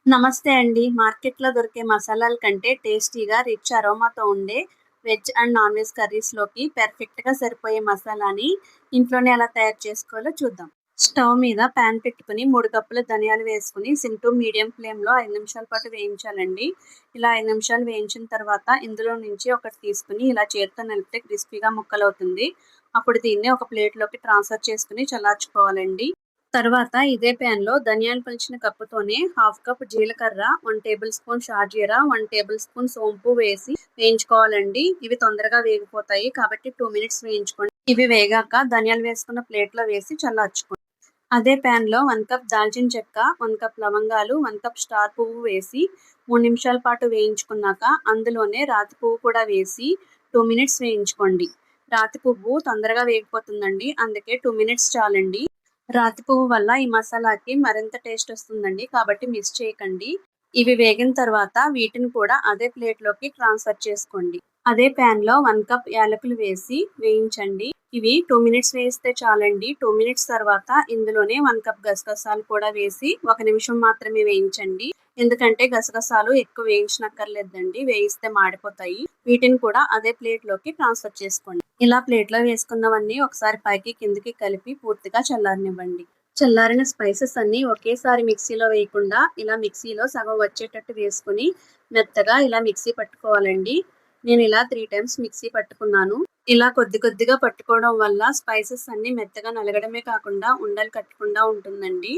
నమస్తే అండి. మార్కెట్‌లో దొరికే మసాలాల కంటే టేస్టీగా, రిచ్ అరోమాతో ఉండే వెజ్ అండ్ నాన్ వెజ్ కర్రీస్‌లోకి పెర్ఫెక్ట్‌గా సరిపోయే మసాలాని ఇంట్లోనే ఎలా తయారు చేసుకోవాలో చూద్దాం. స్టవ్ మీద పాన్ పెట్టుకొని 3 కప్పుల ధనియాలు వేసుకొని సిమ్ టు మీడియం ఫ్లేమ్‌లో 5 నిమిషాల పాటు వేయించాలండి. ఇలా 5 నిమిషాలు వేయించిన తర్వాత ఇందులో నుంచి ఒకటి తీసుకొని ఇలా చేత్తో నలిపితే క్రిస్పీగా ముక్కలవుతుంది. అప్పుడు దీన్ని ఒక ప్లేట్‌లోకి ట్రాన్స్‌ఫర్ చేసుకొని చల్లార్చుకోవాలండి. తర్వాత ఇదే ప్యాన్‌లో ధనియాలు పలిచిన కప్పుతోనే హాఫ్ కప్ జీలకర్ర, 1 టేబుల్ స్పూన్ షాజీరా, 1 టేబుల్ స్పూన్ సోంపు వేసి వేయించుకోవాలండి. ఇవి తొందరగా వేగిపోతాయి కాబట్టి 2 మినిట్స్ వేయించుకోండి. ఇవి వేగాక ధనియాలు వేసుకున్న ప్లేట్‌లో వేసి చల్లార్చుకోండి. అదే ప్యాన్‌లో 1 కప్ దాల్చిన చెక్క, 1 కప్ లవంగాలు, 1 కప్ స్టార్ పువ్వు వేసి 3 నిమిషాల పాటు వేయించుకున్నాక అందులోనే రాతి పువ్వు కూడా వేసి 2 మినిట్స్ వేయించుకోండి. రాతి పువ్వు తొందరగా వేగిపోతుందండి. అందుకే 2 మినిట్స్ చాలండి. రాతి పువ్వు వల్ల ఈ మసాలాకి మరింత టేస్ట్ వస్తుందండి. కాబట్టి మిస్ చేయకండి. ఇవి వేగిన తర్వాత వీటిని కూడా అదే ప్లేట్‌లోకి ట్రాన్స్‌ఫర్ చేసుకోండి. అదే ప్యాన్‌లో 1 కప్ యాలకులు వేసి వేయించండి. ఇవి 2 మినిట్స్ వేయిస్తే చాలండి. 2 మినిట్స్ తర్వాత ఇందులోనే 1 కప్ గసగసాలు కూడా వేసి 1 నిమిషం మాత్రమే వేయించండి. ఎందుకంటే గసగసాలు ఎక్కువ వేయించనక్కర్లేదండి. వేయిస్తే మాడిపోతాయి. వీటిని కూడా అదే ప్లేట్‌లోకి ట్రాన్స్‌ఫర్ చేసుకోండి. ఇలా ప్లేట్‌లో వేసుకున్నవన్నీ ఒకసారి పైకి కిందకి కలిపి పూర్తిగా చల్లారనివ్వండి. చల్లారిన స్పైసెస్ అన్నీ ఒకేసారి మిక్సీలో వేయకుండా ఇలా మిక్సీలో సగం వచ్చేటట్టు వేసుకొని మెత్తగా ఇలా మిక్సీ పట్టుకోవాలండి. నేను ఇలా 3 టైమ్స్ మిక్సీ పట్టుకున్నాను. ఇలా కొద్ది కొద్దిగా పట్టుకోవడం వల్ల స్పైసెస్ అన్నీ మెత్తగా నలగడమే కాకుండా ఉండలు కట్టకుండా ఉంటుందండి.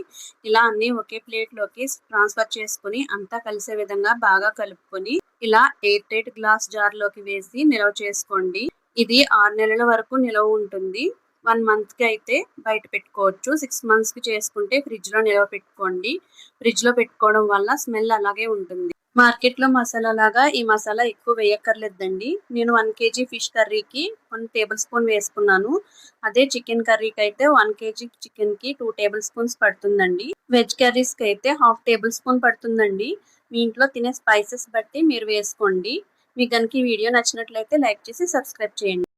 ఇలా అన్నీ ఒకే ప్లేట్‌లోకి ట్రాన్స్‌ఫర్ చేసుకొని అంతా కలిసే విధంగా బాగా కలుపుకొని ఇలా ఎయిర్ టైట్ గ్లాస్ జార్‌లోకి వేసి నిల్వ చేసుకోండి. ఇది 6 నెలల వరకు నిలవ ఉంటుంది. 1 మంత్‌కి అయితే బయట పెట్టుకోవచ్చు. 6 మంత్స్‌కి చేసుకుంటే ఫ్రిడ్జ్‌లో నిలవ పెట్టుకోండి. ఫ్రిడ్జ్‌లో పెట్టుకోవడం వల్ల స్మెల్ అలాగే ఉంటుంది. మార్కెట్‌లో మసాలా లాగా ఈ మసాలా ఎక్కువ వేయక్కర్లేదండి. నేను 1 కేజీ ఫిష్ కర్రీకి 1 టేబుల్ స్పూన్ వేసుకున్నాను. అదే చికెన్ కర్రీకి అయితే 1 కేజీ చికెన్‌కి 2 టేబుల్ స్పూన్స్ పడుతుందండి. వెజ్ కర్రీస్‌కి అయితే హాఫ్ టేబుల్ స్పూన్ పడుతుందండి. మీ ఇంట్లో తినే స్పైసెస్ బట్టి మీరు వేసుకోండి. మీకు గనుక ఈ వీడియో నచ్చినట్లయితే లైక్ చేసి సబ్స్క్రైబ్ చేయండి.